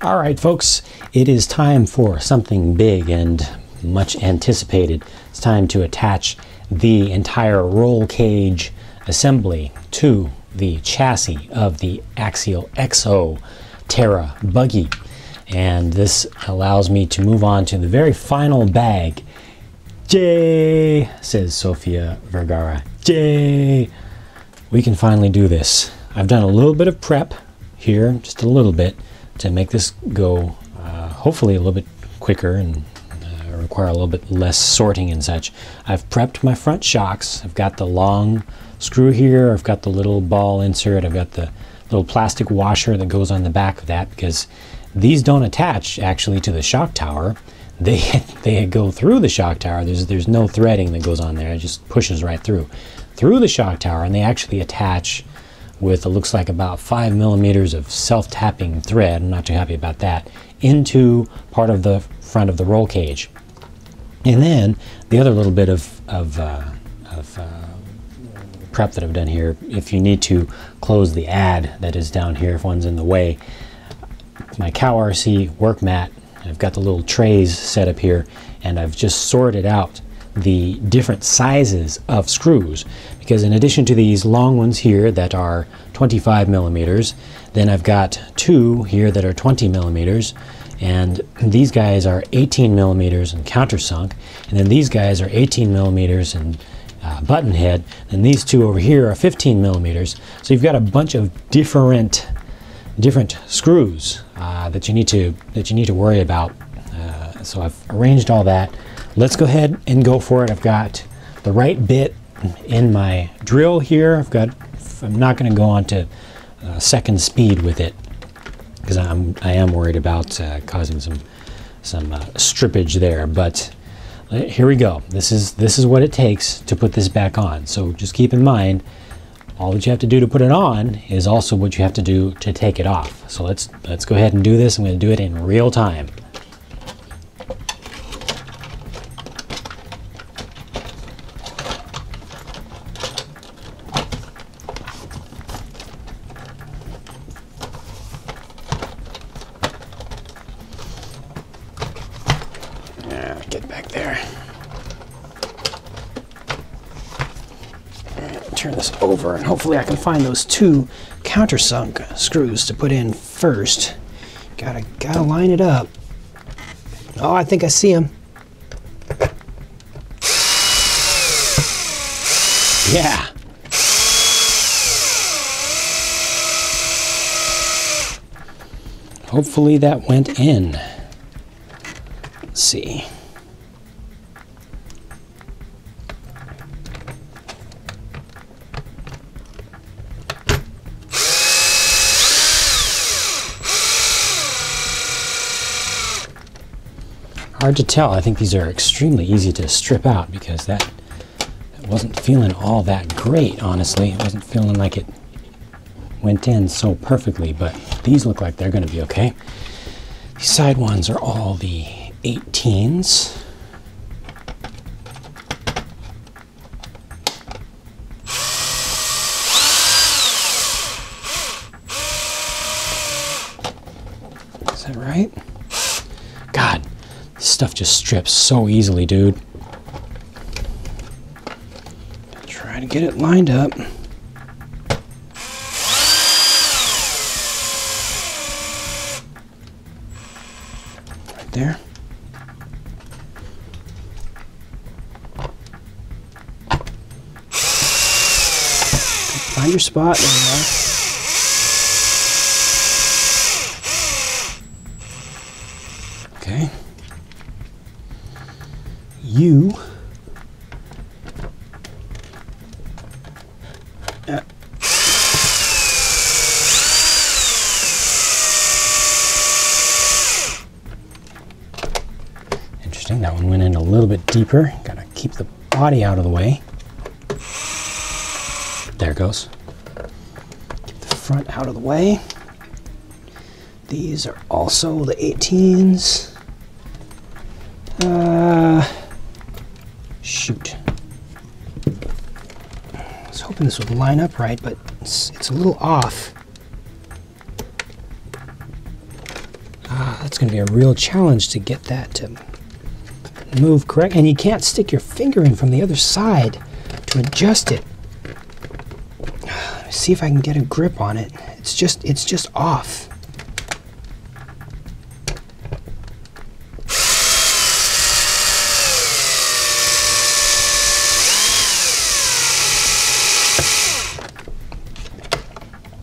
All right, folks, it is time for something big and much anticipated. It's time to attach the entire roll cage assembly to the chassis of the Axial EXO Terra buggy. And this allows me to move on to the very final bag. Yay, says Sofia Vergara. Yay! We can finally do this. I've done a little bit of prep here, just a little bit, to make this go hopefully a little bit quicker and require a little bit less sorting and such. I've prepped my front shocks. I've got the long screw here. I've got the little ball insert. I've got the little plastic washer that goes on the back of that, because these don't attach actually to the shock tower. They go through the shock tower. There's no threading that goes on there. It just pushes right through the shock tower, and they actually attach with, it looks like, about 5 millimeters of self-tapping thread. I'm not too happy about that, into part of the front of the roll cage. And then the other little bit of prep that I've done here, if you need to close the ad that is down here, if one's in the way, my cow RC work mat, I've got the little trays set up here, and I've just sorted out the different sizes of screws, because in addition to these long ones here that are 25 millimeters, then I've got two here that are 20 millimeters, and these guys are 18 millimeters and countersunk, and then these guys are 18 millimeters and button head, and these two over here are 15 millimeters. So you've got a bunch of different screws that you need to worry about. So I've arranged all that. Let's go ahead and go for it. I've got the right bit in my drill here. I'm not going to go on to second speed with it, because I am worried about causing some strippage there. But here we go. This is what it takes to put this back on. So just keep in mind, all that you have to do to put it on is also what you have to do to take it off. So let's go ahead and do this. I'm going to do it in real time. Get back there. Turn this over, and hopefully I can find those two countersunk screws to put in first. Gotta line it up. Oh, I think I see them. Yeah. Hopefully that went in. Let's see. Hard to tell. I think these are extremely easy to strip out, because that wasn't feeling all that great, honestly. It wasn't feeling like it went in so perfectly, but these look like they're going to be okay. These side ones are all the 18s. Is that right? God. Stuff just strips so easily, dude. Try to get it lined up. Right there. Find your spot. There you are. Okay. You interesting, that one went in a little bit deeper. Gotta keep the body out of the way. There it goes. Keep the front out of the way. These are also the 18s. Shoot. I was hoping this would line up right, but it's a little off. That's going to be a real challenge to get that to move correct. And you can't stick your finger in from the other side to adjust it. See if I can get a grip on it. It's just off.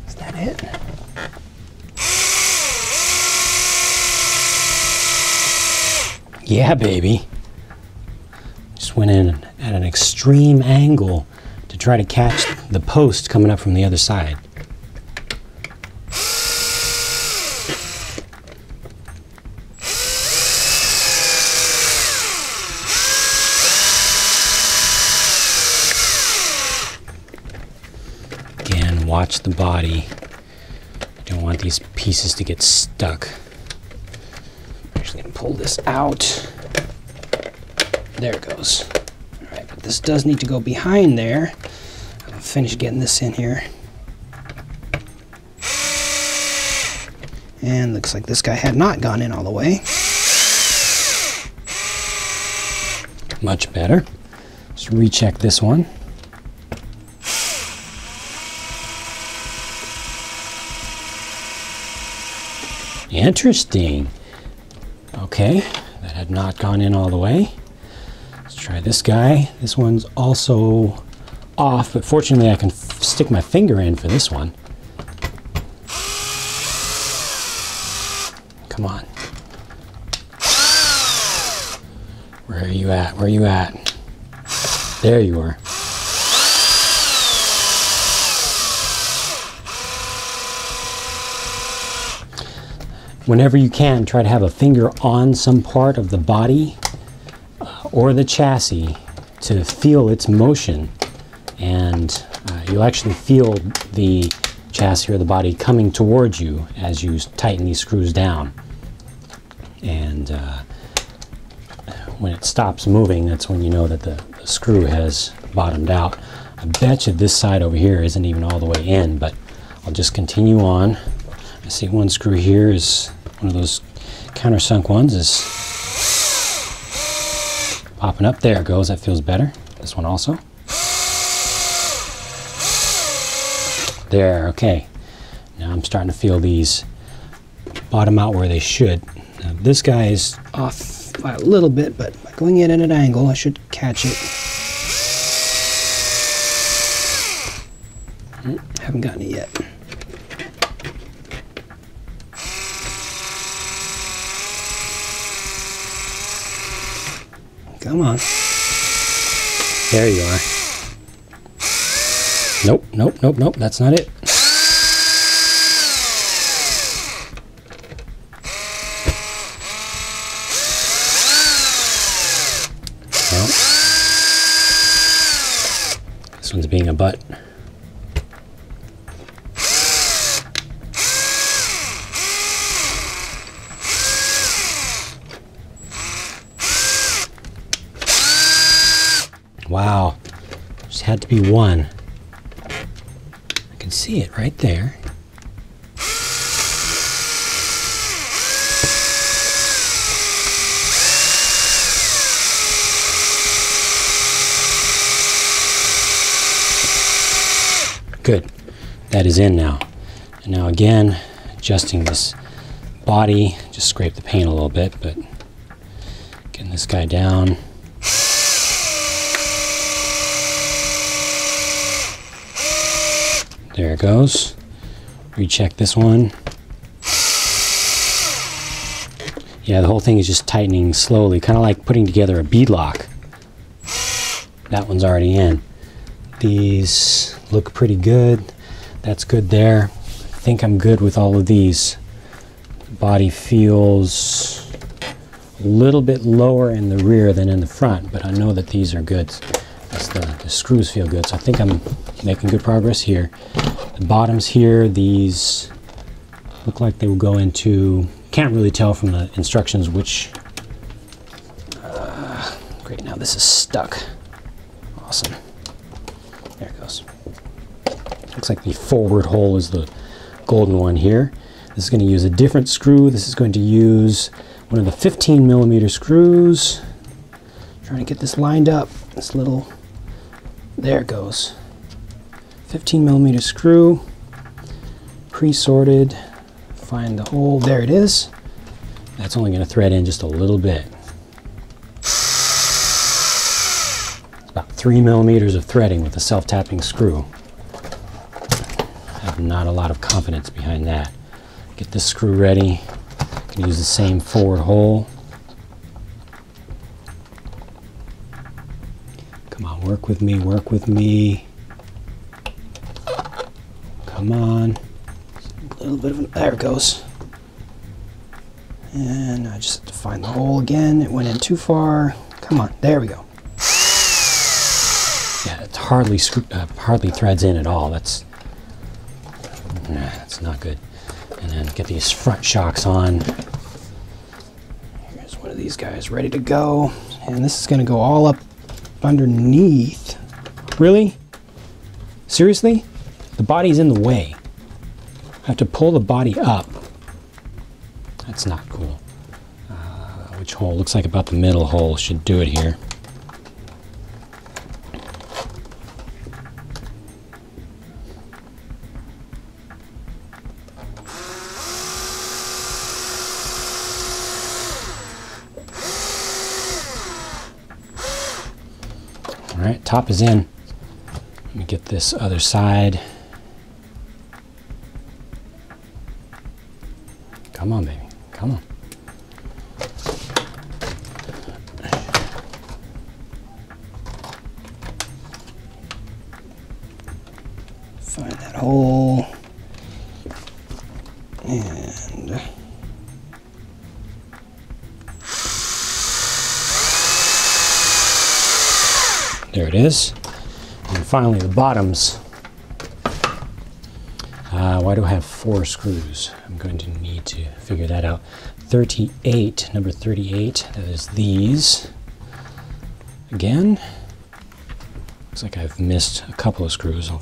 Is that it? Yeah, baby. Just went in at an extreme angle to try to catch the post coming up from the other side. Again, watch the body. You don't want these pieces to get stuck. I'm actually going to pull this out. There it goes. All right, but this does need to go behind there. I'll finish getting this in here. And looks like this guy had not gone in all the way. Much better. Let's recheck this one. Interesting. Okay, that had not gone in all the way. Let's try this guy. This one's also off, but fortunately I can stick my finger in for this one. Come on. Where are you at? Where are you at? There you are. Whenever you can, try to have a finger on some part of the body or the chassis to feel its motion, and you'll actually feel the chassis or the body coming towards you as you tighten these screws down. And when it stops moving, that's when you know that the screw has bottomed out. I bet you this side over here isn't even all the way in, but I'll just continue on. I see one screw here is one of those countersunk ones is popping up. There it goes. That feels better. This one also. There. Okay. Now I'm starting to feel these bottom out where they should. Now this guy is off by a little bit, but by going in at an angle, I should catch it. Haven't gotten it yet. Come on. There you are. Nope, nope, nope, nope. That's not it. Well, this one's being a butt. Wow, just had to be one. I can see it right there. Good, that is in now. And now again, adjusting this body, just scrape the paint a little bit, but getting this guy down. There it goes. Recheck this one. Yeah, the whole thing is just tightening slowly, kind of like putting together a bead lock. That one's already in. These look pretty good. That's good there. I think I'm good with all of these. The body feels a little bit lower in the rear than in the front, but I know that these are good. The screws feel good, so I think I'm making good progress here. The bottoms here, these look like they will go into, can't really tell from the instructions which, great, now this is stuck. Awesome. There it goes. Looks like the forward hole is the golden one here. This is going to use a different screw. This is going to use one of the 15mm screws. Trying to get this lined up. This little, there it goes. 15mm screw, pre-sorted. Find the hole. There it is. That's only going to thread in just a little bit. It's about 3mm of threading with a self-tapping screw. I have not a lot of confidence behind that. Get this screw ready. Can use the same forward hole. Come on, work with me, work with me. Come on. A little bit of there it goes. And I just have to find the hole again. It went in too far. Come on, there we go. Yeah, it's hardly threads in at all. That's not good. And then get these front shocks on. Here's one of these guys ready to go. And this is going to go all up underneath. Really? Seriously? The body's in the way. I have to pull the body up. That's not cool. Which hole? Looks like about the middle hole should do it here. All right, top is in. Let me get this other side. Come on, baby. Come on. Find that hole. And there it is. And finally, the bottoms. Why do I have 4 screws? I'm going to need to figure that out. 38, number 38, that is these. Again, looks like I've missed a couple of screws. I'll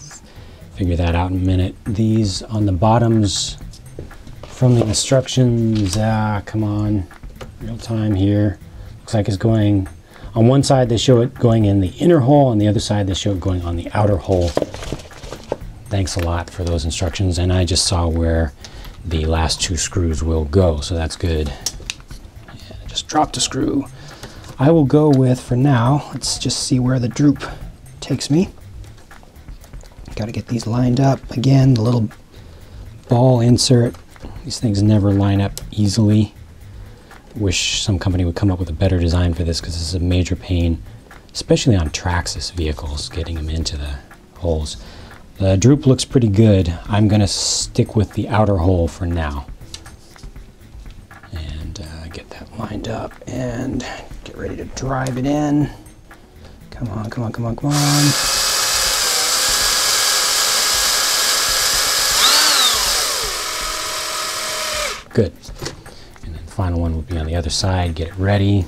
figure that out in a minute. These on the bottoms from the instructions, come on, real time here. Looks like it's going, on one side they show it going in the inner hole, on the other side they show it going on the outer hole. Thanks a lot for those instructions, and I just saw where the last 2 screws will go, so that's good. Yeah, just dropped a screw. I will go with, for now, let's just see where the droop takes me. Got to get these lined up. Again, the little ball insert. These things never line up easily. Wish some company would come up with a better design for this, because this is a major pain, especially on Traxxas vehicles, getting them into the holes. The droop looks pretty good. I'm going to stick with the outer hole for now. And get that lined up and get ready to drive it in. Come on, come on, come on, come on. Good. And then the final one will be on the other side. Get it ready.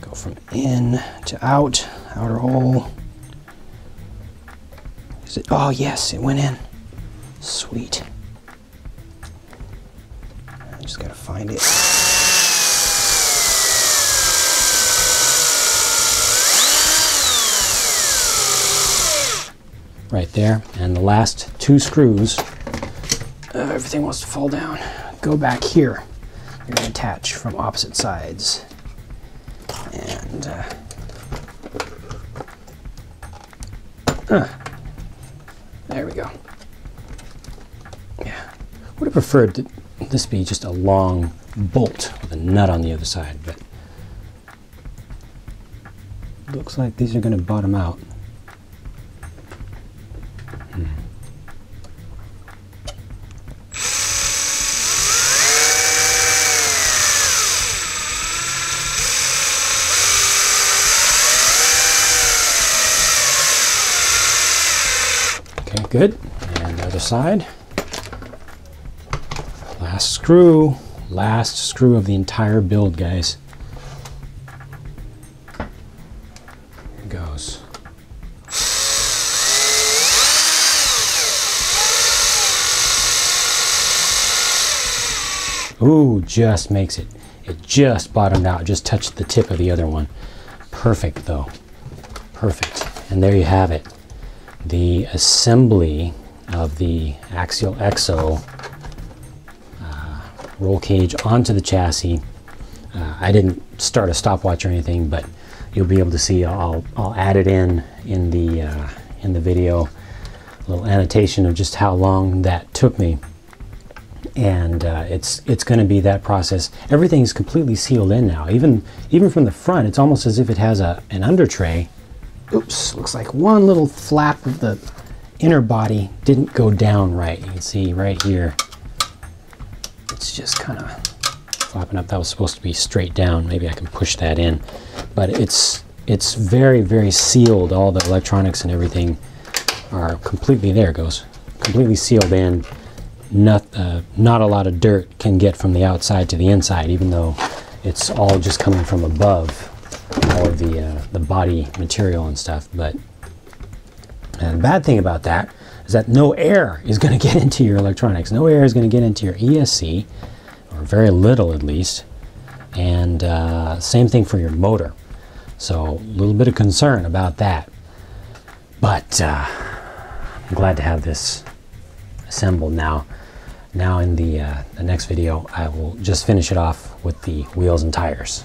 Go from in to out. Outer hole. Is it? Oh yes, it went in. Sweet. I just gotta find it. Right there. And the last 2 screws. Everything wants to fall down. Go back here. You're gonna attach from opposite sides. And there we go. Yeah, would have preferred that this be just a long bolt with a nut on the other side, but looks like these are going to bottom out. Good. And the other side. Last screw of the entire build, guys. Here it goes. Ooh, just makes it. It just bottomed out, just touched the tip of the other one. Perfect though, perfect. And there you have it. The assembly of the Axial EXO roll cage onto the chassis. I didn't start a stopwatch or anything, but you'll be able to see. I'll add it in the video, a little annotation of just how long that took me. And it's going to be that process. Everything's completely sealed in now. Even from the front, it's almost as if it has an under tray. Oops, looks like one little flap of the inner body didn't go down right. You can see right here, it's just kind of flopping up. That was supposed to be straight down. Maybe I can push that in, but it's very, very sealed. All the electronics and everything are completely, there it goes, completely sealed in. Not a lot of dirt can get from the outside to the inside, even though it's all just coming from above, all of the body material and stuff. But the bad thing about that is that no air is going to get into your electronics. No air is going to get into your ESC, or very little at least. And same thing for your motor. So a little bit of concern about that. But I'm glad to have this assembled now. Now in the next video, I will just finish it off with the wheels and tires.